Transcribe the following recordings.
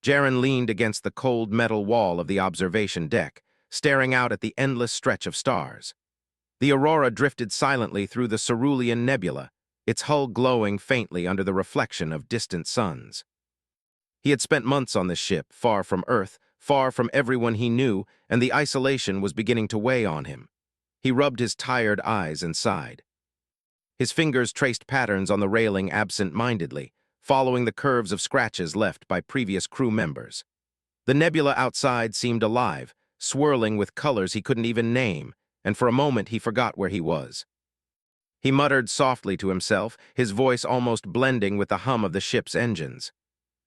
Jaren leaned against the cold metal wall of the observation deck, staring out at the endless stretch of stars. The aurora drifted silently through the Cerulean Nebula, its hull glowing faintly under the reflection of distant suns. He had spent months on this ship, far from Earth, far from everyone he knew, and the isolation was beginning to weigh on him. He rubbed his tired eyes and sighed. His fingers traced patterns on the railing absent-mindedly, following the curves of scratches left by previous crew members. The nebula outside seemed alive, swirling with colors he couldn't even name, and for a moment he forgot where he was. He muttered softly to himself, his voice almost blending with the hum of the ship's engines.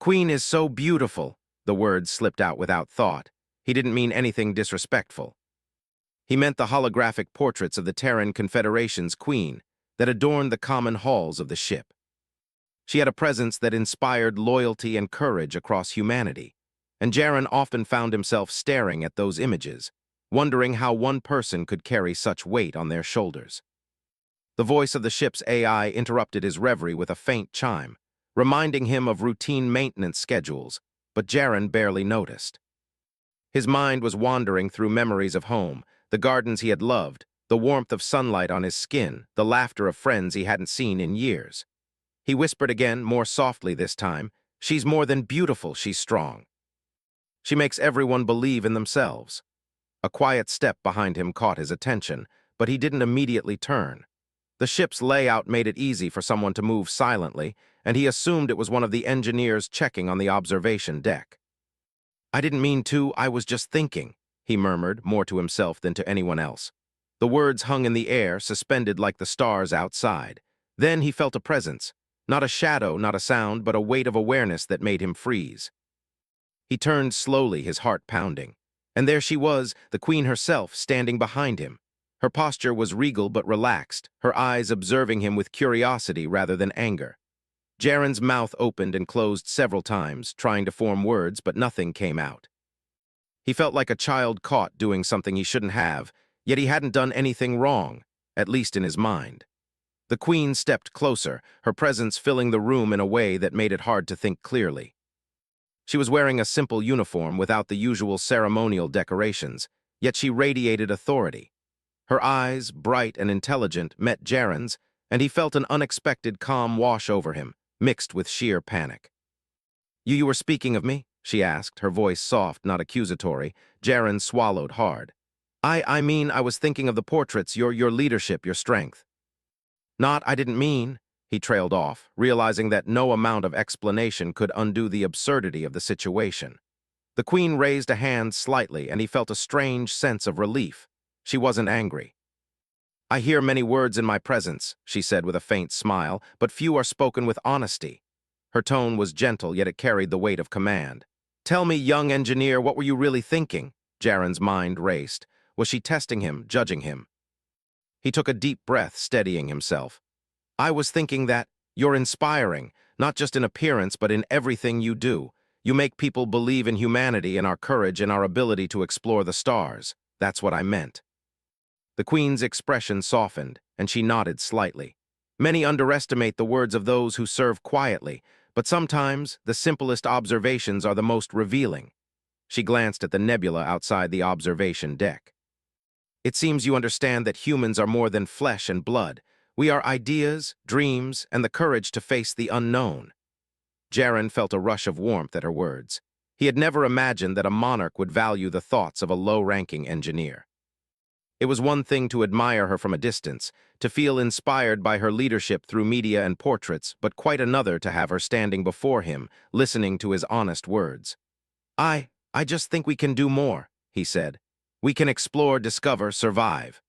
"Queen is so beautiful," the words slipped out without thought. He didn't mean anything disrespectful. He meant the holographic portraits of the Terran Confederation's queen that adorned the common halls of the ship. She had a presence that inspired loyalty and courage across humanity, and Jaren often found himself staring at those images, wondering how one person could carry such weight on their shoulders. The voice of the ship's AI interrupted his reverie with a faint chime, reminding him of routine maintenance schedules, but Jaren barely noticed. His mind was wandering through memories of home, the gardens he had loved, the warmth of sunlight on his skin, the laughter of friends he hadn't seen in years. He whispered again, more softly this time, "She's more than beautiful, she's strong. She makes everyone believe in themselves." A quiet step behind him caught his attention, but he didn't immediately turn. The ship's layout made it easy for someone to move silently, and he assumed it was one of the engineers checking on the observation deck. "I didn't mean to, I was just thinking," he murmured, more to himself than to anyone else. The words hung in the air, suspended like the stars outside. Then he felt a presence. Not a shadow, not a sound, but a weight of awareness that made him freeze. He turned slowly, his heart pounding. And there she was, the queen herself, standing behind him. Her posture was regal but relaxed, her eyes observing him with curiosity rather than anger. Jaren's mouth opened and closed several times, trying to form words, but nothing came out. He felt like a child caught doing something he shouldn't have, yet he hadn't done anything wrong, at least in his mind. The queen stepped closer, her presence filling the room in a way that made it hard to think clearly. She was wearing a simple uniform without the usual ceremonial decorations, yet she radiated authority. Her eyes, bright and intelligent, met Jaren's, and he felt an unexpected calm wash over him, mixed with sheer panic. You were speaking of me?" she asked, her voice soft, not accusatory. Jaren swallowed hard. I mean, I was thinking of the portraits, your leadership, your strength." I didn't mean," he trailed off, realizing that no amount of explanation could undo the absurdity of the situation. The queen raised a hand slightly, and he felt a strange sense of relief. She wasn't angry. "I hear many words in my presence," she said with a faint smile, "but few are spoken with honesty." Her tone was gentle, yet it carried the weight of command. "Tell me, young engineer, what were you really thinking?" Jaren's mind raced. Was she testing him, judging him? He took a deep breath, steadying himself. "I was thinking that you're inspiring, not just in appearance, but in everything you do. You make people believe in humanity and our courage and our ability to explore the stars. That's what I meant." The queen's expression softened, and she nodded slightly. Many underestimate the words of those who serve quietly, but sometimes the simplest observations are the most revealing. She glanced at the nebula outside the observation deck. "It seems you understand that humans are more than flesh and blood. We are ideas, dreams, and the courage to face the unknown." Jaren felt a rush of warmth at her words. He had never imagined that a monarch would value the thoughts of a low-ranking engineer. It was one thing to admire her from a distance, to feel inspired by her leadership through media and portraits, but quite another to have her standing before him, listening to his honest words. I just think we can do more," he said. "We can explore, discover, survive.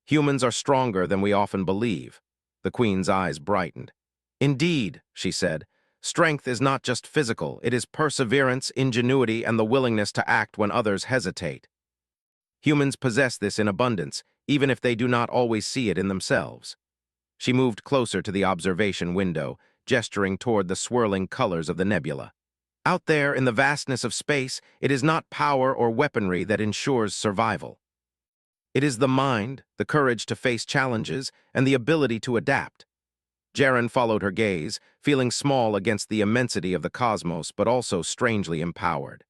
Humans are stronger than we often believe." The queen's eyes brightened. "Indeed," she said, "strength is not just physical, it is perseverance, ingenuity, and the willingness to act when others hesitate. Humans possess this in abundance, even if they do not always see it in themselves." She moved closer to the observation window, gesturing toward the swirling colors of the nebula. "Out there, in the vastness of space, it is not power or weaponry that ensures survival. It is the mind, the courage to face challenges, and the ability to adapt." Jaren followed her gaze, feeling small against the immensity of the cosmos but also strangely empowered.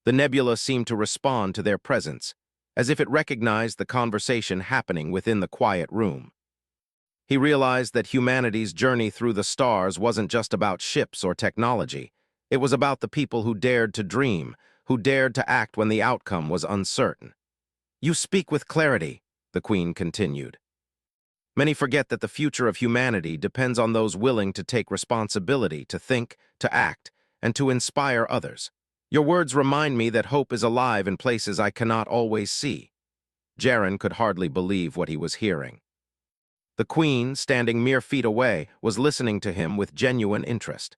The nebula seemed to respond to their presence, as if it recognized the conversation happening within the quiet room. He realized that humanity's journey through the stars wasn't just about ships or technology. It was about the people who dared to dream, who dared to act when the outcome was uncertain. "You speak with clarity," the Queen continued. "Many forget that the future of humanity depends on those willing to take responsibility, to think, to act, and to inspire others. Your words remind me that hope is alive in places I cannot always see." Jaren could hardly believe what he was hearing. The Queen, standing mere feet away, was listening to him with genuine interest.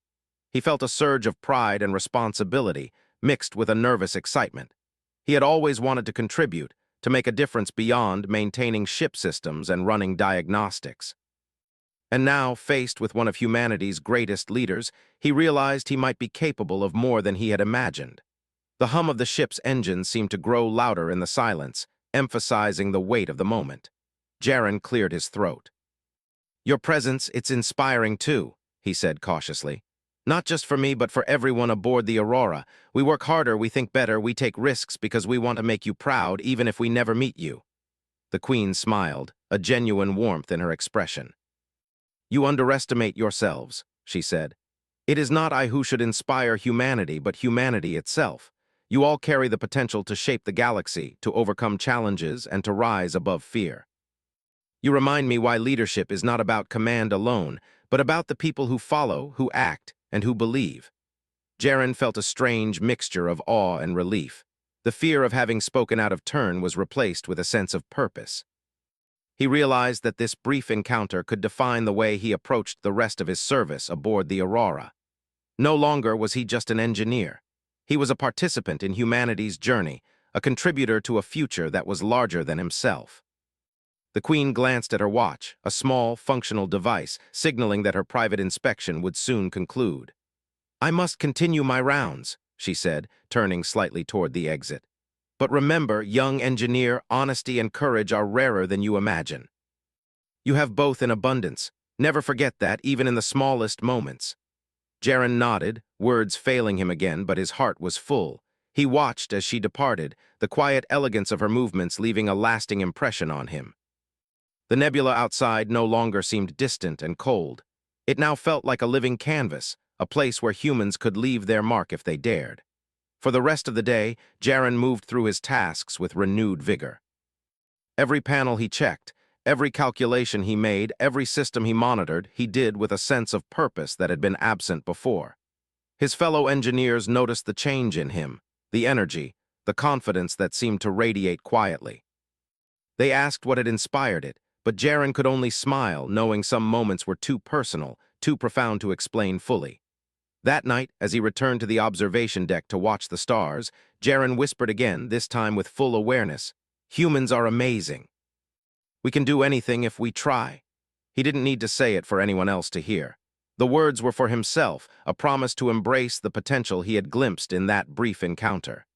He felt a surge of pride and responsibility, mixed with a nervous excitement. He had always wanted to contribute, to make a difference beyond maintaining ship systems and running diagnostics. And now, faced with one of humanity's greatest leaders, he realized he might be capable of more than he had imagined. The hum of the ship's engines seemed to grow louder in the silence, emphasizing the weight of the moment. Jaren cleared his throat. "Your presence, it's inspiring too," he said cautiously. "Not just for me, but for everyone aboard the Aurora. We work harder, we think better, we take risks because we want to make you proud, even if we never meet you." The Queen smiled, a genuine warmth in her expression. "You underestimate yourselves," she said. "It is not I who should inspire humanity, but humanity itself. You all carry the potential to shape the galaxy, to overcome challenges, and to rise above fear. You remind me why leadership is not about command alone, but about the people who follow, who act, and who believe." Jaren felt a strange mixture of awe and relief. The fear of having spoken out of turn was replaced with a sense of purpose. He realized that this brief encounter could define the way he approached the rest of his service aboard the Aurora. No longer was he just an engineer. He was a participant in humanity's journey, a contributor to a future that was larger than himself. The Queen glanced at her watch, a small, functional device, signaling that her private inspection would soon conclude. "I must continue my rounds," she said, turning slightly toward the exit. "But remember, young engineer, honesty and courage are rarer than you imagine. You have both in abundance. Never forget that, even in the smallest moments." Jaren nodded, words failing him again, but his heart was full. He watched as she departed, the quiet elegance of her movements leaving a lasting impression on him. The nebula outside no longer seemed distant and cold. It now felt like a living canvas, a place where humans could leave their mark if they dared. For the rest of the day, Jaren moved through his tasks with renewed vigor. Every panel he checked, every calculation he made, every system he monitored, he did with a sense of purpose that had been absent before. His fellow engineers noticed the change in him, the energy, the confidence that seemed to radiate quietly. They asked what had inspired it, but Jaren could only smile, knowing some moments were too personal, too profound to explain fully. That night, as he returned to the observation deck to watch the stars, Jaren whispered again, this time with full awareness, "Humans are amazing. We can do anything if we try." He didn't need to say it for anyone else to hear. The words were for himself, a promise to embrace the potential he had glimpsed in that brief encounter.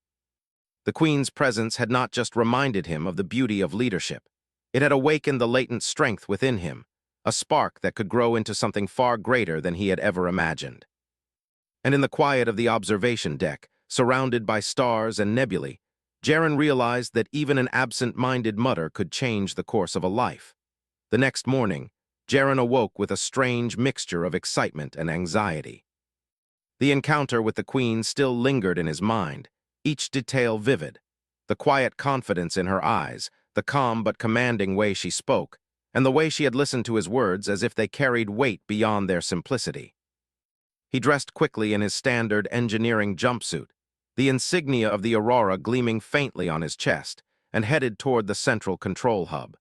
The Queen's presence had not just reminded him of the beauty of leadership. It had awakened the latent strength within him, a spark that could grow into something far greater than he had ever imagined. And in the quiet of the observation deck, surrounded by stars and nebulae, Jaren realized that even an absent-minded mutter could change the course of a life. The next morning, Jaren awoke with a strange mixture of excitement and anxiety. The encounter with the Queen still lingered in his mind, each detail vivid. The quiet confidence in her eyes, the calm but commanding way she spoke, and the way she had listened to his words as if they carried weight beyond their simplicity. He dressed quickly in his standard engineering jumpsuit, the insignia of the Aurora gleaming faintly on his chest, and headed toward the central control hub.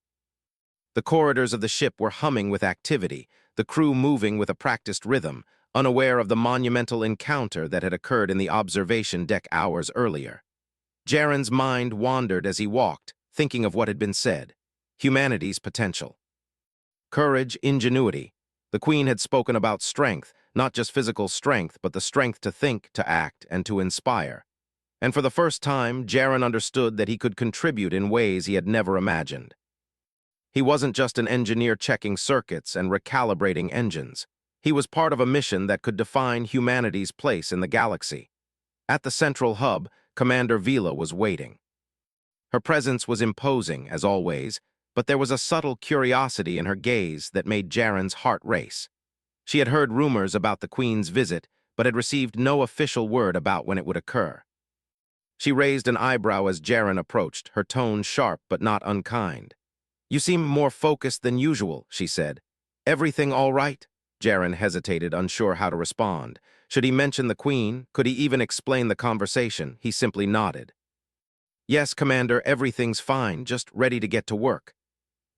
The corridors of the ship were humming with activity, the crew moving with a practiced rhythm, unaware of the monumental encounter that had occurred in the observation deck hours earlier. Jaren's mind wandered as he walked, thinking of what had been said. Humanity's potential. Courage, ingenuity. The Queen had spoken about strength, not just physical strength, but the strength to think, to act, and to inspire. And for the first time, Jaren understood that he could contribute in ways he had never imagined. He wasn't just an engineer checking circuits and recalibrating engines. He was part of a mission that could define humanity's place in the galaxy. At the central hub, Commander Vila was waiting. Her presence was imposing, as always, but there was a subtle curiosity in her gaze that made Jaren's heart race. She had heard rumors about the Queen's visit, but had received no official word about when it would occur. She raised an eyebrow as Jaren approached, her tone sharp but not unkind. "You seem more focused than usual," she said. "Everything all right?" Jaren hesitated, unsure how to respond. Should he mention the Queen? Could he even explain the conversation? He simply nodded. "Yes, Commander, everything's fine, just ready to get to work."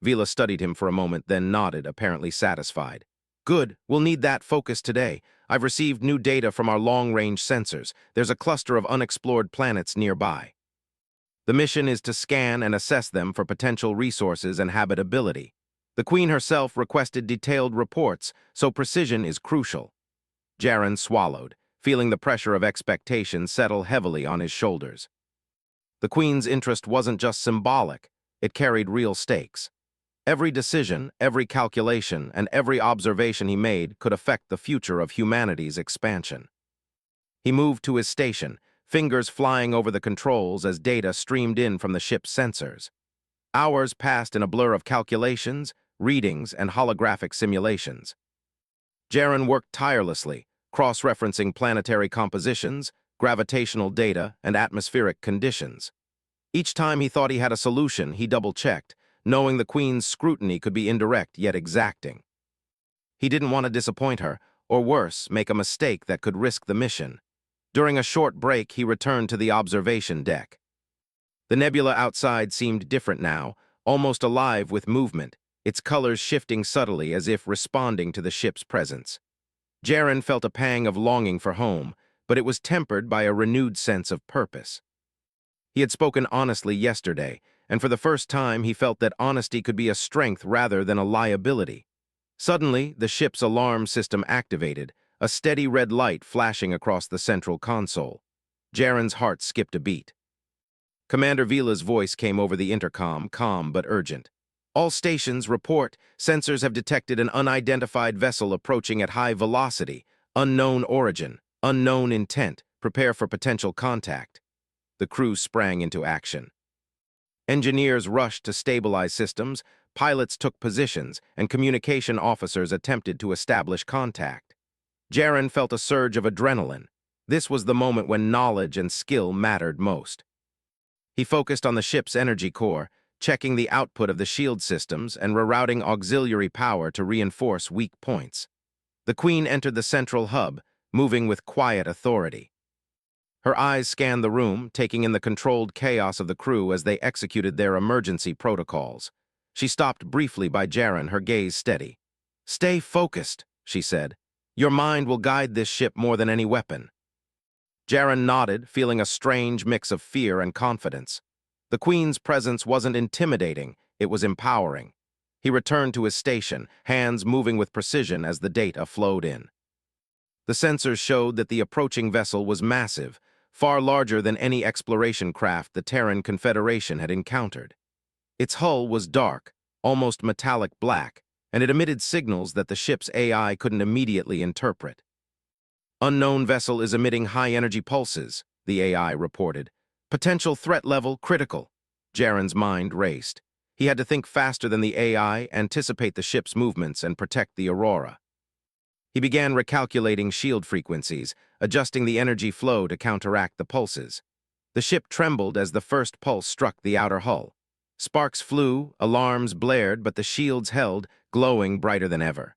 Vila studied him for a moment, then nodded, apparently satisfied. "Good, we'll need that focus today. I've received new data from our long-range sensors. There's a cluster of unexplored planets nearby. The mission is to scan and assess them for potential resources and habitability. The Queen herself requested detailed reports, so precision is crucial." Jaren swallowed, feeling the pressure of expectation settle heavily on his shoulders. The Queen's interest wasn't just symbolic, it carried real stakes. Every decision, every calculation, and every observation he made could affect the future of humanity's expansion. He moved to his station, fingers flying over the controls as data streamed in from the ship's sensors. Hours passed in a blur of calculations, readings, and holographic simulations. Jaren worked tirelessly, cross-referencing planetary compositions, gravitational data, and atmospheric conditions. Each time he thought he had a solution, he double-checked, knowing the Queen's scrutiny could be indirect yet exacting. He didn't want to disappoint her, or worse, make a mistake that could risk the mission. During a short break, he returned to the observation deck. The nebula outside seemed different now, almost alive with movement, its colors shifting subtly as if responding to the ship's presence. Jaren felt a pang of longing for home, but it was tempered by a renewed sense of purpose. He had spoken honestly yesterday, and for the first time he felt that honesty could be a strength rather than a liability. Suddenly, the ship's alarm system activated, a steady red light flashing across the central console. Jaren's heart skipped a beat. Commander Vila's voice came over the intercom, calm but urgent. "All stations report. Sensors have detected an unidentified vessel approaching at high velocity. Unknown origin, unknown intent. Prepare for potential contact." The crew sprang into action. Engineers rushed to stabilize systems, pilots took positions, and communication officers attempted to establish contact. Jaren felt a surge of adrenaline. This was the moment when knowledge and skill mattered most. He focused on the ship's energy core, checking the output of the shield systems and rerouting auxiliary power to reinforce weak points. The Queen entered the central hub, moving with quiet authority. Her eyes scanned the room, taking in the controlled chaos of the crew as they executed their emergency protocols. She stopped briefly by Jaren, her gaze steady. "Stay focused," she said. "Your mind will guide this ship more than any weapon." Jaren nodded, feeling a strange mix of fear and confidence. The Queen's presence wasn't intimidating, it was empowering. He returned to his station, hands moving with precision as the data flowed in. The sensors showed that the approaching vessel was massive, far larger than any exploration craft the Terran Confederation had encountered. Its hull was dark, almost metallic black, and it emitted signals that the ship's AI couldn't immediately interpret. "Unknown vessel is emitting high-energy pulses," the AI reported. "Potential threat level critical." Jaren's mind raced. He had to think faster than the AI, anticipate the ship's movements, and protect the Aurora. He began recalculating shield frequencies, adjusting the energy flow to counteract the pulses. The ship trembled as the first pulse struck the outer hull. Sparks flew, alarms blared, but the shields held, glowing brighter than ever.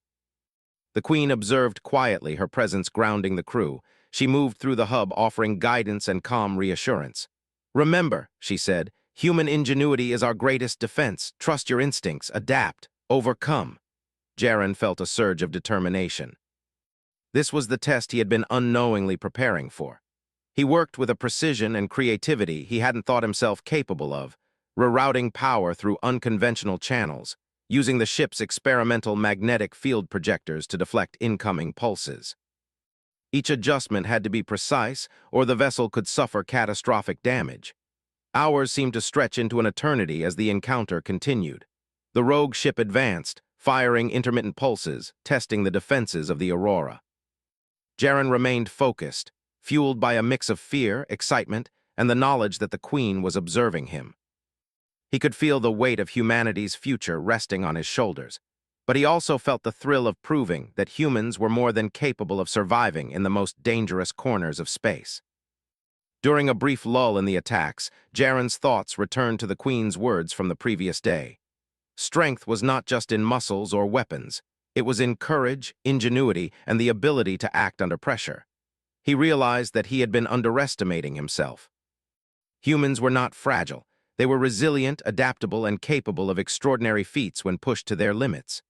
The Queen observed quietly, her presence grounding the crew. She moved through the hub, offering guidance and calm reassurance. "Remember," she said, "human ingenuity is our greatest defense. Trust your instincts, adapt, overcome." Jaren felt a surge of determination. This was the test he had been unknowingly preparing for. He worked with a precision and creativity he hadn't thought himself capable of, rerouting power through unconventional channels, using the ship's experimental magnetic field projectors to deflect incoming pulses. Each adjustment had to be precise, or the vessel could suffer catastrophic damage. Hours seemed to stretch into an eternity as the encounter continued. The rogue ship advanced, firing intermittent pulses, testing the defenses of the Aurora. Jaren remained focused, fueled by a mix of fear, excitement, and the knowledge that the Queen was observing him. He could feel the weight of humanity's future resting on his shoulders, but he also felt the thrill of proving that humans were more than capable of surviving in the most dangerous corners of space. During a brief lull in the attacks, Jaren's thoughts returned to the Queen's words from the previous day. Strength was not just in muscles or weapons. It was in courage, ingenuity, and the ability to act under pressure. He realized that he had been underestimating himself. Humans were not fragile. They were resilient, adaptable, and capable of extraordinary feats when pushed to their limits.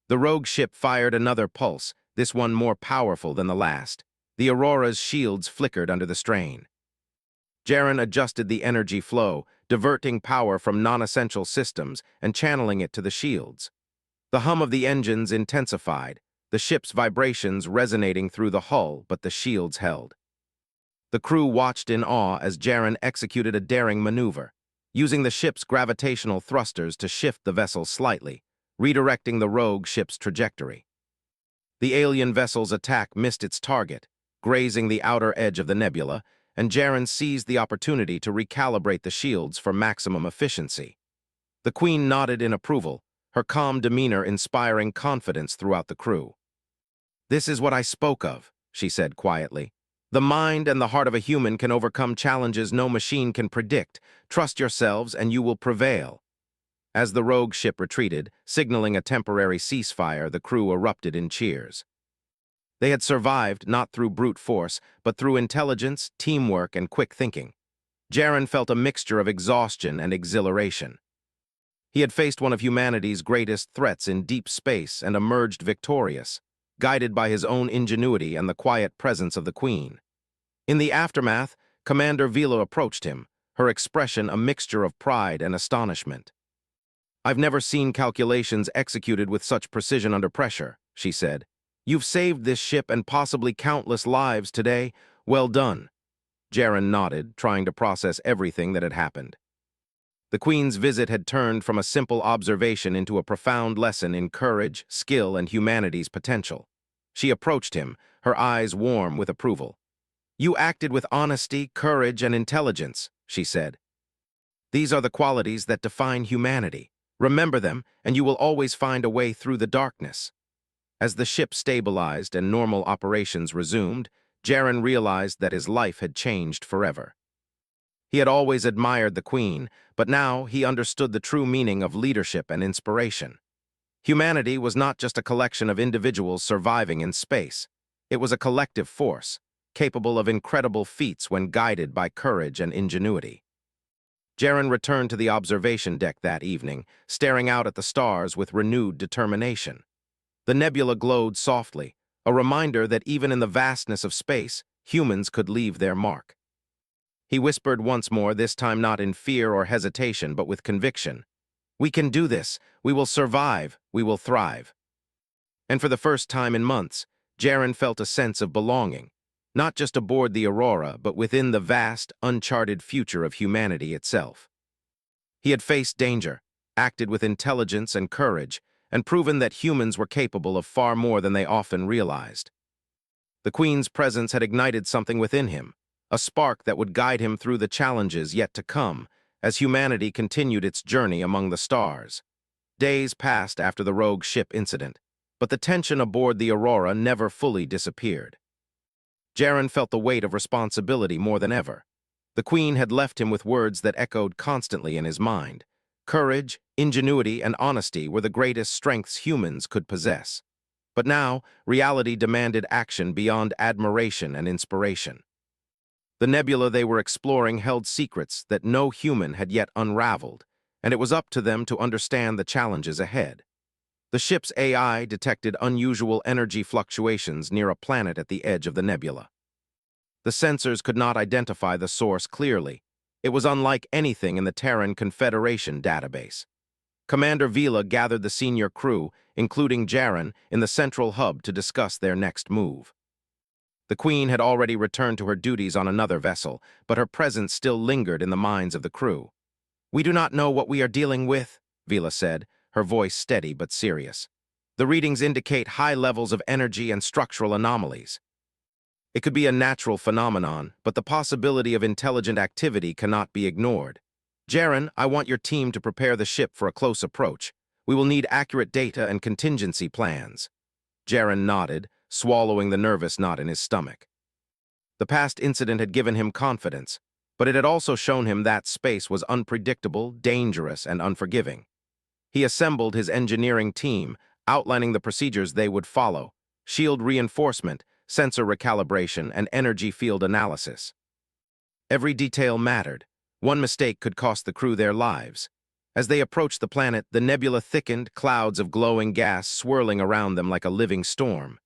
The rogue ship fired another pulse, this one more powerful than the last. The Aurora's shields flickered under the strain. Jaren adjusted the energy flow, diverting power from non-essential systems and channeling it to the shields. The hum of the engines intensified, the ship's vibrations resonating through the hull, but the shields held. The crew watched in awe as Jaren executed a daring maneuver, using the ship's gravitational thrusters to shift the vessel slightly, redirecting the rogue ship's trajectory. The alien vessel's attack missed its target, grazing the outer edge of the nebula, and Jaren seized the opportunity to recalibrate the shields for maximum efficiency. The Queen nodded in approval, her calm demeanor inspiring confidence throughout the crew. "This is what I spoke of," she said quietly. "The mind and the heart of a human can overcome challenges no machine can predict. Trust yourselves and you will prevail." As the rogue ship retreated, signaling a temporary ceasefire, the crew erupted in cheers. They had survived not through brute force, but through intelligence, teamwork, and quick thinking. Jaren felt a mixture of exhaustion and exhilaration. He had faced one of humanity's greatest threats in deep space and emerged victorious, guided by his own ingenuity and the quiet presence of the Queen. In the aftermath, Commander Vila approached him, her expression a mixture of pride and astonishment. "I've never seen calculations executed with such precision under pressure," she said. "You've saved this ship and possibly countless lives today. Well done." Jaren nodded, trying to process everything that had happened. The Queen's visit had turned from a simple observation into a profound lesson in courage, skill, and humanity's potential. She approached him, her eyes warm with approval. "You acted with honesty, courage, and intelligence," she said. "These are the qualities that define humanity. Remember them, and you will always find a way through the darkness." As the ship stabilized and normal operations resumed, Jaren realized that his life had changed forever. He had always admired the Queen, but now he understood the true meaning of leadership and inspiration. Humanity was not just a collection of individuals surviving in space. It was a collective force, capable of incredible feats when guided by courage and ingenuity. Jaren returned to the observation deck that evening, staring out at the stars with renewed determination. The nebula glowed softly, a reminder that even in the vastness of space, humans could leave their mark. He whispered once more, this time not in fear or hesitation, but with conviction. "We can do this. We will survive. We will thrive." And for the first time in months, Jaren felt a sense of belonging, not just aboard the Aurora, but within the vast, uncharted future of humanity itself. He had faced danger, acted with intelligence and courage, and proven that humans were capable of far more than they often realized. The Queen's presence had ignited something within him, a spark that would guide him through the challenges yet to come, as humanity continued its journey among the stars. Days passed after the rogue ship incident, but the tension aboard the Aurora never fully disappeared. Jaren felt the weight of responsibility more than ever. The Queen had left him with words that echoed constantly in his mind. Courage, ingenuity, and honesty were the greatest strengths humans could possess. But now, reality demanded action beyond admiration and inspiration. The nebula they were exploring held secrets that no human had yet unraveled, and it was up to them to understand the challenges ahead. The ship's AI detected unusual energy fluctuations near a planet at the edge of the nebula. The sensors could not identify the source clearly. It was unlike anything in the Terran Confederation database. Commander Vila gathered the senior crew, including Jaren, in the central hub to discuss their next move. The Queen had already returned to her duties on another vessel, but her presence still lingered in the minds of the crew. "We do not know what we are dealing with," Vila said, her voice steady but serious. The readings indicate high levels of energy and structural anomalies. It could be a natural phenomenon, but the possibility of intelligent activity cannot be ignored. Jaren, I want your team to prepare the ship for a close approach. We will need accurate data and contingency plans. Jaren nodded, swallowing the nervous knot in his stomach. The past incident had given him confidence, but it had also shown him that space was unpredictable, dangerous, and unforgiving. He assembled his engineering team, outlining the procedures they would follow: shield reinforcement, sensor recalibration, and energy field analysis. Every detail mattered. One mistake could cost the crew their lives. As they approached the planet, the nebula thickened, clouds of glowing gas swirling around them like a living storm.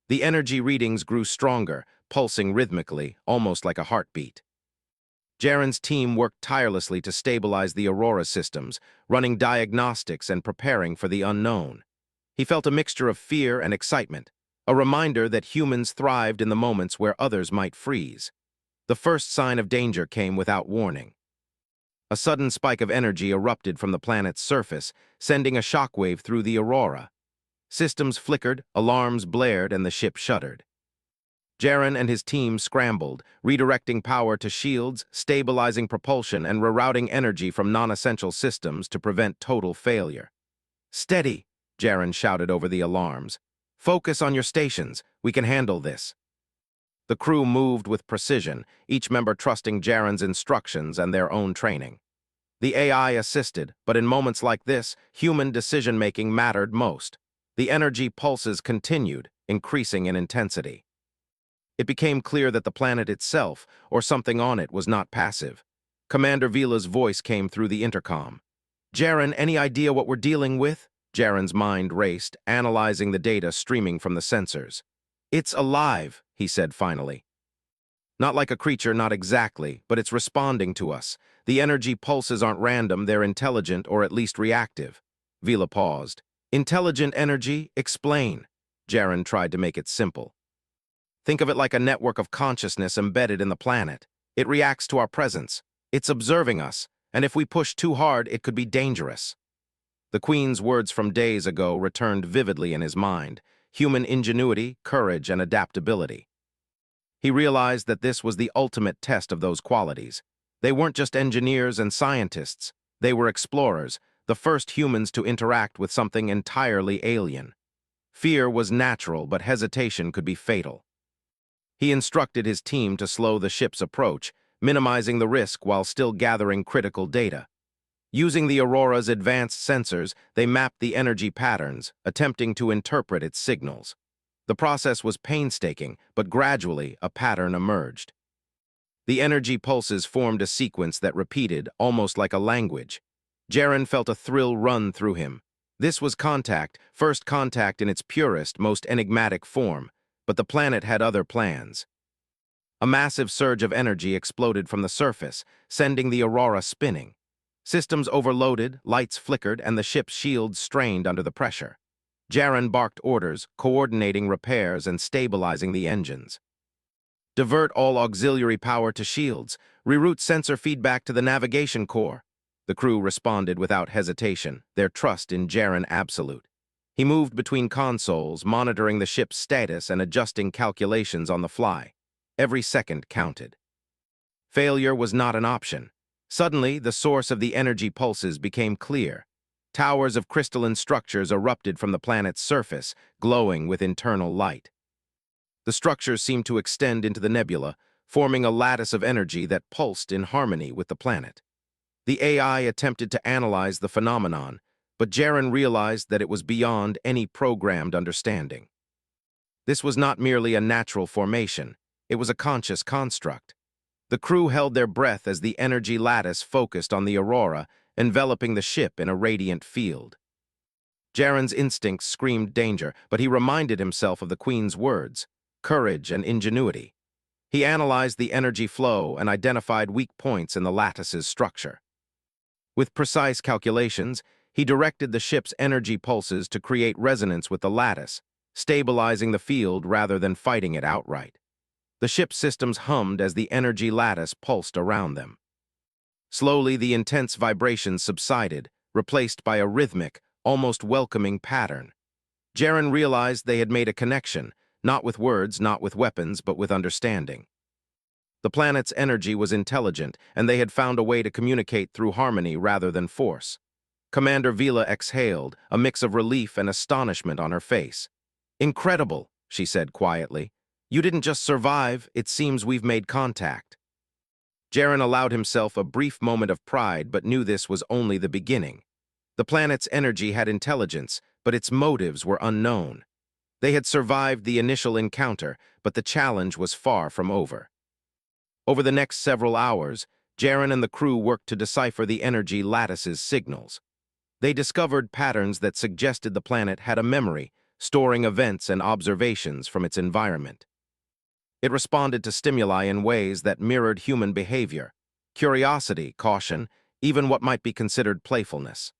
The energy readings grew stronger, pulsing rhythmically, almost like a heartbeat. Jaren's team worked tirelessly to stabilize the Aurora systems, running diagnostics and preparing for the unknown. He felt a mixture of fear and excitement, a reminder that humans thrived in the moments where others might freeze. The first sign of danger came without warning. A sudden spike of energy erupted from the planet's surface, sending a shockwave through the Aurora. Systems flickered, alarms blared, and the ship shuddered. Jaren and his team scrambled, redirecting power to shields, stabilizing propulsion, and rerouting energy from non-essential systems to prevent total failure. "Steady!" Jaren shouted over the alarms. "Focus on your stations. We can handle this." The crew moved with precision, each member trusting Jaren's instructions and their own training. The AI assisted, but in moments like this, human decision-making mattered most. The energy pulses continued, increasing in intensity. It became clear that the planet itself, or something on it, was not passive. Commander Vila's voice came through the intercom. "Jaren, any idea what we're dealing with?" Jaren's mind raced, analyzing the data streaming from the sensors. "It's alive," he said finally. "Not like a creature, not exactly, but it's responding to us. The energy pulses aren't random, they're intelligent or at least reactive." Vila paused. "Intelligent energy? Explain." Jaren tried to make it simple. "Think of it like a network of consciousness embedded in the planet. It reacts to our presence. It's observing us, and if we push too hard, it could be dangerous." The Queen's words from days ago returned vividly in his mind: human ingenuity, courage, and adaptability. He realized that this was the ultimate test of those qualities. They weren't just engineers and scientists. They were explorers, the first humans to interact with something entirely alien. Fear was natural, but hesitation could be fatal. He instructed his team to slow the ship's approach, minimizing the risk while still gathering critical data. Using the Aurora's advanced sensors, they mapped the energy patterns, attempting to interpret its signals. The process was painstaking, but gradually a pattern emerged. The energy pulses formed a sequence that repeated, almost like a language. Jaren felt a thrill run through him. This was contact, first contact in its purest, most enigmatic form, but the planet had other plans. A massive surge of energy exploded from the surface, sending the Aurora spinning. Systems overloaded, lights flickered, and the ship's shields strained under the pressure. Jaren barked orders, coordinating repairs and stabilizing the engines. "Divert all auxiliary power to shields. Reroute sensor feedback to the navigation core." The crew responded without hesitation, their trust in Jaren absolute. He moved between consoles, monitoring the ship's status and adjusting calculations on the fly. Every second counted. Failure was not an option. Suddenly, the source of the energy pulses became clear. Towers of crystalline structures erupted from the planet's surface, glowing with internal light. The structures seemed to extend into the nebula, forming a lattice of energy that pulsed in harmony with the planet. The AI attempted to analyze the phenomenon, but Jaren realized that it was beyond any programmed understanding. This was not merely a natural formation, it was a conscious construct. The crew held their breath as the energy lattice focused on the Aurora, enveloping the ship in a radiant field. Jaren's instincts screamed danger, but he reminded himself of the Queen's words: courage and ingenuity. He analyzed the energy flow and identified weak points in the lattice's structure. With precise calculations, he directed the ship's energy pulses to create resonance with the lattice, stabilizing the field rather than fighting it outright. The ship's systems hummed as the energy lattice pulsed around them. Slowly, the intense vibrations subsided, replaced by a rhythmic, almost welcoming pattern. Jaren realized they had made a connection, not with words, not with weapons, but with understanding. The planet's energy was intelligent, and they had found a way to communicate through harmony rather than force. Commander Vila exhaled, a mix of relief and astonishment on her face. "Incredible," she said quietly. "You didn't just survive, it seems we've made contact." Jaren allowed himself a brief moment of pride, but knew this was only the beginning. The planet's energy had intelligence, but its motives were unknown. They had survived the initial encounter, but the challenge was far from over. Over the next several hours, Jaren and the crew worked to decipher the energy lattice's signals. They discovered patterns that suggested the planet had a memory, storing events and observations from its environment. It responded to stimuli in ways that mirrored human behavior: curiosity, caution, even what might be considered playfulness.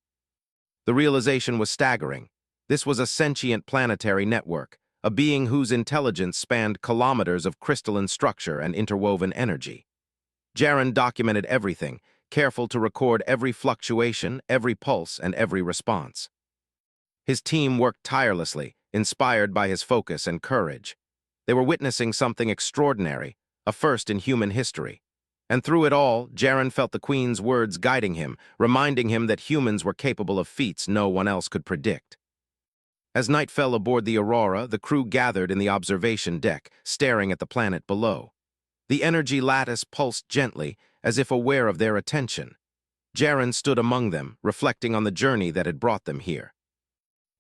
The realization was staggering. This was a sentient planetary network, a being whose intelligence spanned kilometers of crystalline structure and interwoven energy. Jaren documented everything, careful to record every fluctuation, every pulse, and every response. His team worked tirelessly, inspired by his focus and courage. They were witnessing something extraordinary, a first in human history. And through it all, Jaren felt the Queen's words guiding him, reminding him that humans were capable of feats no one else could predict. As night fell aboard the Aurora, the crew gathered in the observation deck, staring at the planet below. The energy lattice pulsed gently, as if aware of their attention. Jaren stood among them, reflecting on the journey that had brought them here.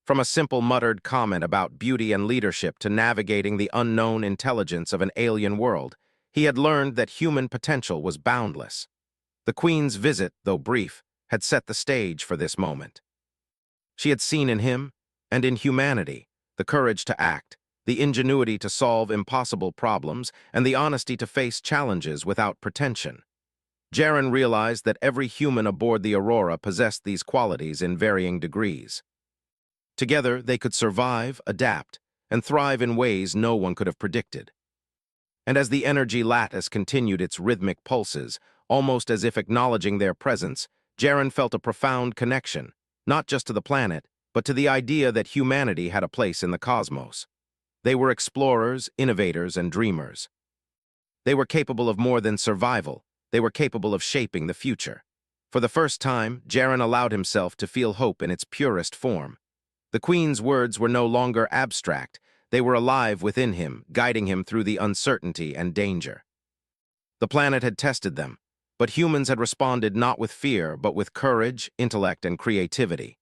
From a simple muttered comment about beauty and leadership to navigating the unknown intelligence of an alien world, he had learned that human potential was boundless. The Queen's visit, though brief, had set the stage for this moment. She had seen in him, and in humanity, the courage to act, the ingenuity to solve impossible problems, and the honesty to face challenges without pretension. Jaren realized that every human aboard the Aurora possessed these qualities in varying degrees. Together, they could survive, adapt, and thrive in ways no one could have predicted. And as the energy lattice continued its rhythmic pulses, almost as if acknowledging their presence, Jaren felt a profound connection, not just to the planet, but to the idea that humanity had a place in the cosmos. They were explorers, innovators, and dreamers. They were capable of more than survival. They were capable of shaping the future. For the first time, Jaren allowed himself to feel hope in its purest form. The Queen's words were no longer abstract. They were alive within him, guiding him through the uncertainty and danger. The planet had tested them, but humans had responded not with fear, but with courage, intellect, and creativity.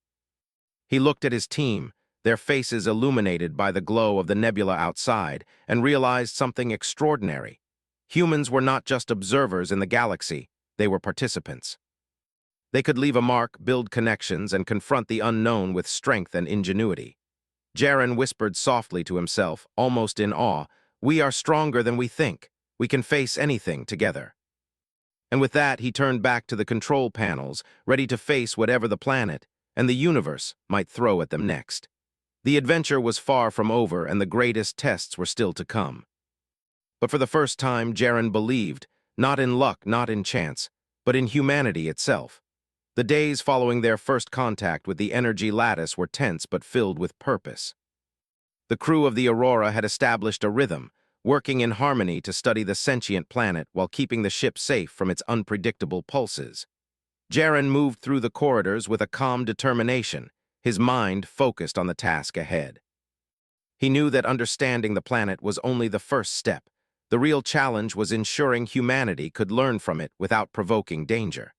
He looked at his team, their faces illuminated by the glow of the nebula outside, and realized something extraordinary. Humans were not just observers in the galaxy, they were participants. They could leave a mark, build connections, and confront the unknown with strength and ingenuity. Jaren whispered softly to himself, almost in awe, "We are stronger than we think. We can face anything together." And with that, he turned back to the control panels, ready to face whatever the planet and the universe might throw at them next. The adventure was far from over, and the greatest tests were still to come. But for the first time, Jaren believed, not in luck, not in chance, but in humanity itself. The days following their first contact with the energy lattice were tense but filled with purpose. The crew of the Aurora had established a rhythm, working in harmony to study the sentient planet while keeping the ship safe from its unpredictable pulses. Jaren moved through the corridors with a calm determination, his mind focused on the task ahead. He knew that understanding the planet was only the first step. The real challenge was ensuring humanity could learn from it without provoking danger.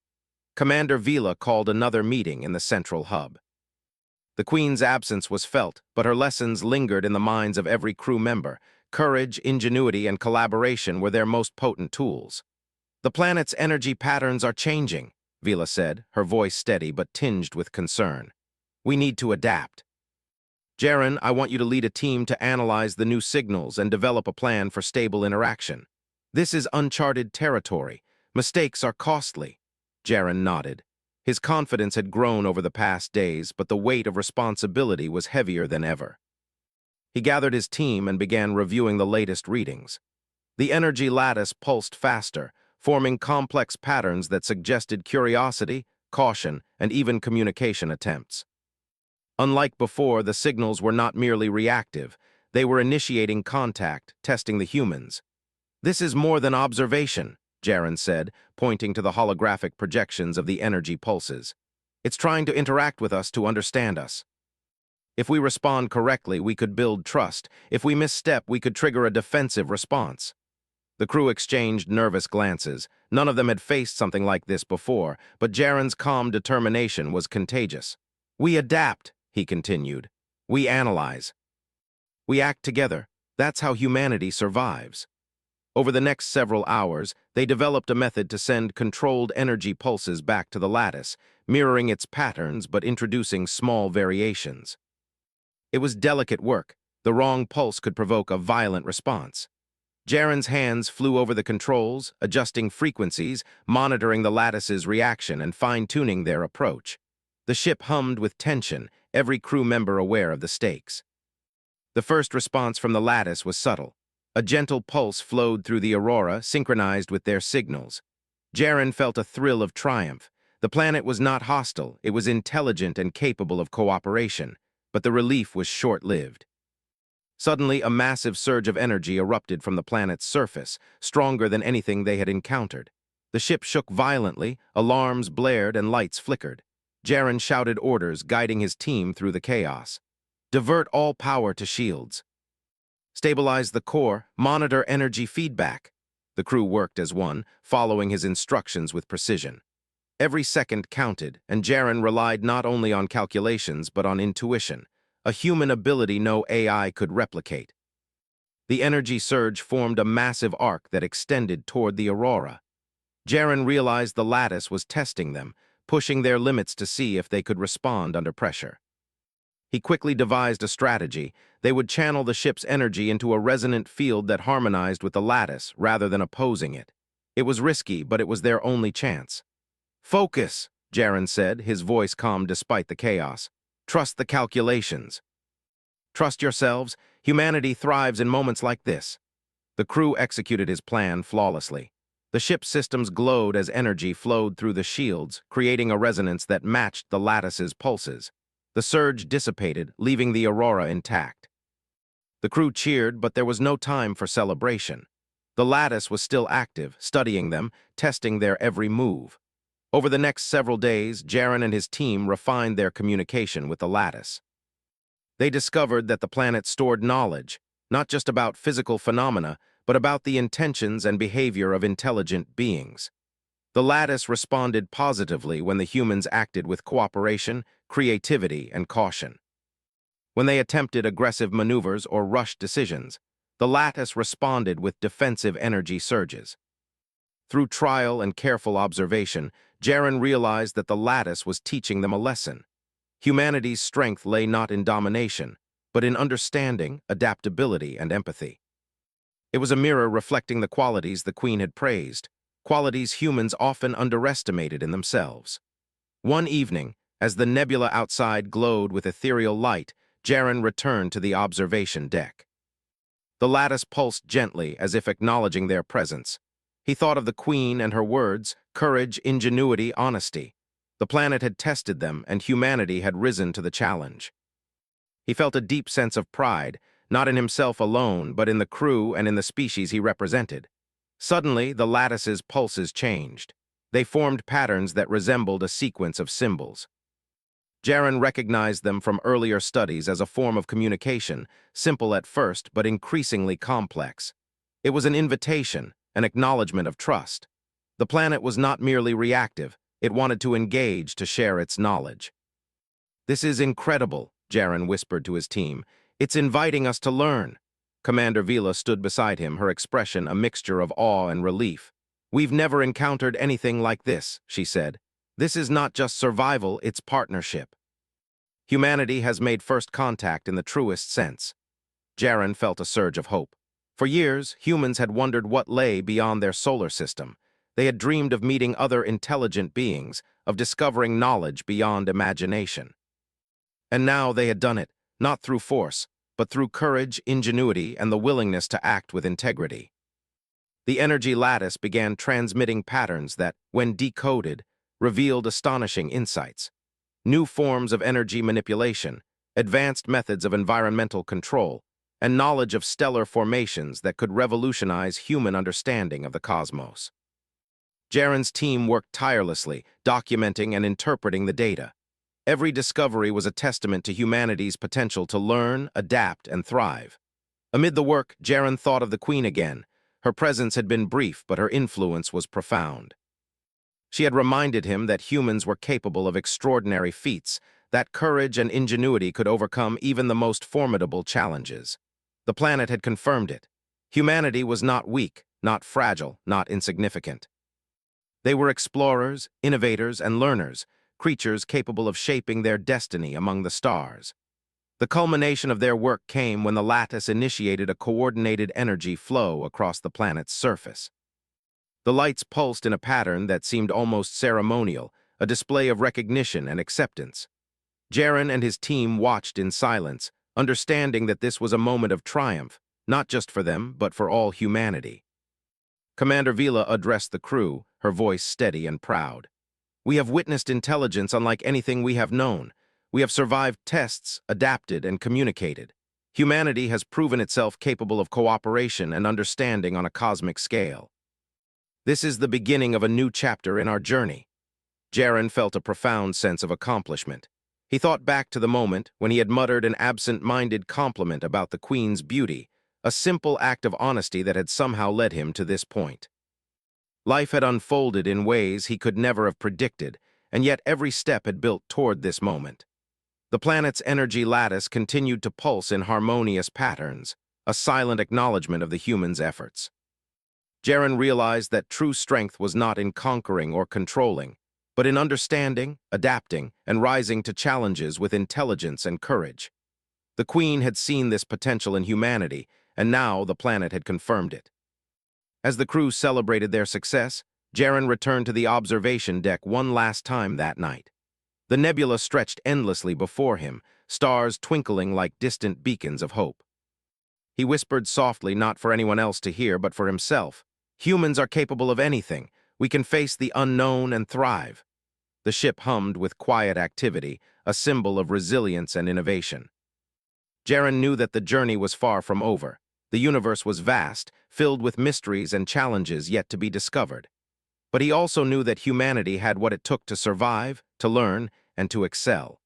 Commander Vila called another meeting in the central hub. The Queen's absence was felt, but her lessons lingered in the minds of every crew member. Courage, ingenuity, and collaboration were their most potent tools. "The planet's energy patterns are changing," Vila said, her voice steady but tinged with concern. "We need to adapt. Jaren, I want you to lead a team to analyze the new signals and develop a plan for stable interaction. This is uncharted territory. Mistakes are costly." Jaren nodded. His confidence had grown over the past days, but the weight of responsibility was heavier than ever. He gathered his team and began reviewing the latest readings. The energy lattice pulsed faster, forming complex patterns that suggested curiosity, caution, and even communication attempts. Unlike before, the signals were not merely reactive. They were initiating contact, testing the humans. "This is more than observation," Jaren said, pointing to the holographic projections of the energy pulses. "It's trying to interact with us to understand us. If we respond correctly, we could build trust. If we misstep, we could trigger a defensive response." The crew exchanged nervous glances. None of them had faced something like this before, but Jaren's calm determination was contagious. "We adapt," he continued. "We analyze. We act together. That's how humanity survives." Over the next several hours, they developed a method to send controlled energy pulses back to the lattice, mirroring its patterns but introducing small variations. It was delicate work. The wrong pulse could provoke a violent response. Jaren's hands flew over the controls, adjusting frequencies, monitoring the lattice's reaction and fine-tuning their approach. The ship hummed with tension, every crew member aware of the stakes. The first response from the lattice was subtle. A gentle pulse flowed through the aurora, synchronized with their signals. Jaren felt a thrill of triumph. The planet was not hostile, it was intelligent and capable of cooperation, but the relief was short-lived. Suddenly, a massive surge of energy erupted from the planet's surface, stronger than anything they had encountered. The ship shook violently, alarms blared, and lights flickered. Jaren shouted orders, guiding his team through the chaos. "Divert all power to shields. Stabilize the core, monitor energy feedback." The crew worked as one, following his instructions with precision. Every second counted, and Jaren relied not only on calculations but on intuition, a human ability no AI could replicate. The energy surge formed a massive arc that extended toward the aurora. Jaren realized the lattice was testing them, pushing their limits to see if they could respond under pressure. He quickly devised a strategy. They would channel the ship's energy into a resonant field that harmonized with the lattice rather than opposing it. It was risky, but it was their only chance. "Focus," Jaren said, his voice calm despite the chaos. "Trust the calculations. Trust yourselves. Humanity thrives in moments like this." The crew executed his plan flawlessly. The ship's systems glowed as energy flowed through the shields, creating a resonance that matched the lattice's pulses. The surge dissipated, leaving the aurora intact. The crew cheered, but there was no time for celebration. The lattice was still active, studying them, testing their every move. Over the next several days, Jaren and his team refined their communication with the lattice. They discovered that the planet stored knowledge, not just about physical phenomena, but about the intentions and behavior of intelligent beings. The lattice responded positively when the humans acted with cooperation, creativity, and caution. When they attempted aggressive maneuvers or rushed decisions, the lattice responded with defensive energy surges. Through trial and careful observation, Jaren realized that the lattice was teaching them a lesson. Humanity's strength lay not in domination, but in understanding, adaptability, and empathy. It was a mirror reflecting the qualities the Queen had praised, qualities humans often underestimated in themselves. One evening, as the nebula outside glowed with ethereal light, Jaren returned to the observation deck. The lattice pulsed gently, as if acknowledging their presence. He thought of the Queen and her words, courage, ingenuity, honesty. The planet had tested them, and humanity had risen to the challenge. He felt a deep sense of pride, not in himself alone, but in the crew and in the species he represented. Suddenly, the lattice's pulses changed. They formed patterns that resembled a sequence of symbols. Jaren recognized them from earlier studies as a form of communication, simple at first but increasingly complex. It was an invitation, an acknowledgement of trust. The planet was not merely reactive, it wanted to engage to share its knowledge. "This is incredible," Jaren whispered to his team. "It's inviting us to learn." Commander Vila stood beside him, her expression a mixture of awe and relief. "We've never encountered anything like this," she said. "This is not just survival, it's partnership. Humanity has made first contact in the truest sense." Jaren felt a surge of hope. For years, humans had wondered what lay beyond their solar system. They had dreamed of meeting other intelligent beings, of discovering knowledge beyond imagination. And now they had done it, not through force, but through courage, ingenuity, and the willingness to act with integrity. The energy lattice began transmitting patterns that, when decoded, revealed astonishing insights. New forms of energy manipulation, advanced methods of environmental control, and knowledge of stellar formations that could revolutionize human understanding of the cosmos. Jaren's team worked tirelessly, documenting and interpreting the data. Every discovery was a testament to humanity's potential to learn, adapt, and thrive. Amid the work, Jaren thought of the Queen again. Her presence had been brief, but her influence was profound. She had reminded him that humans were capable of extraordinary feats, that courage and ingenuity could overcome even the most formidable challenges. The planet had confirmed it. Humanity was not weak, not fragile, not insignificant. They were explorers, innovators, and learners, creatures capable of shaping their destiny among the stars. The culmination of their work came when the lattice initiated a coordinated energy flow across the planet's surface. The lights pulsed in a pattern that seemed almost ceremonial, a display of recognition and acceptance. Jaren and his team watched in silence, understanding that this was a moment of triumph, not just for them, but for all humanity. Commander Vila addressed the crew, her voice steady and proud. "We have witnessed intelligence unlike anything we have known. We have survived tests, adapted, and communicated. Humanity has proven itself capable of cooperation and understanding on a cosmic scale. This is the beginning of a new chapter in our journey." Jaren felt a profound sense of accomplishment. He thought back to the moment when he had muttered an absent-minded compliment about the Queen's beauty, a simple act of honesty that had somehow led him to this point. Life had unfolded in ways he could never have predicted, and yet every step had built toward this moment. The planet's energy lattice continued to pulse in harmonious patterns, a silent acknowledgement of the human's efforts. Jaren realized that true strength was not in conquering or controlling, but in understanding, adapting, and rising to challenges with intelligence and courage. The Queen had seen this potential in humanity, and now the planet had confirmed it. As the crew celebrated their success, Jaren returned to the observation deck one last time that night. The nebula stretched endlessly before him, stars twinkling like distant beacons of hope. He whispered softly, not for anyone else to hear, but for himself, "Humans are capable of anything. We can face the unknown and thrive." The ship hummed with quiet activity, a symbol of resilience and innovation. Jaren knew that the journey was far from over. The universe was vast, filled with mysteries and challenges yet to be discovered. But he also knew that humanity had what it took to survive, to learn, and to excel.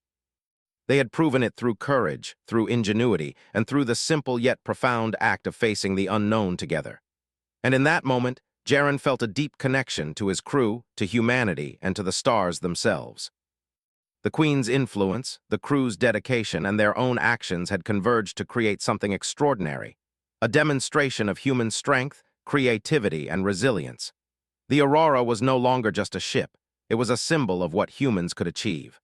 They had proven it through courage, through ingenuity, and through the simple yet profound act of facing the unknown together. And in that moment, Jaren felt a deep connection to his crew, to humanity, and to the stars themselves. The Queen's influence, the crew's dedication, and their own actions had converged to create something extraordinary, a demonstration of human strength, creativity, and resilience. The Aurora was no longer just a ship. It was a symbol of what humans could achieve.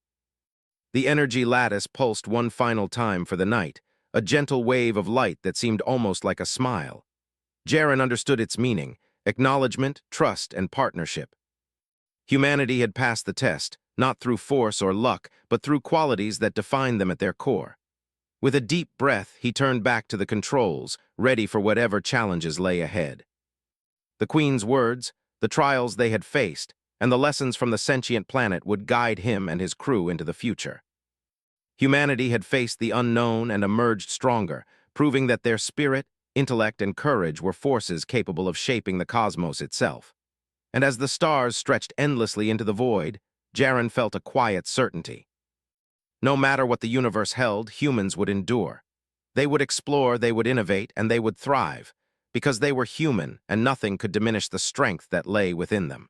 The energy lattice pulsed one final time for the night, a gentle wave of light that seemed almost like a smile. Jaren understood its meaning: acknowledgement, trust, and partnership. Humanity had passed the test, not through force or luck, but through qualities that defined them at their core. With a deep breath, he turned back to the controls, ready for whatever challenges lay ahead. The Queen's words, the trials they had faced, and the lessons from the sentient planet would guide him and his crew into the future. Humanity had faced the unknown and emerged stronger, proving that their spirit, intellect, and courage were forces capable of shaping the cosmos itself. And as the stars stretched endlessly into the void, Jaren felt a quiet certainty. No matter what the universe held, humans would endure. They would explore, they would innovate, and they would thrive, because they were human and nothing could diminish the strength that lay within them.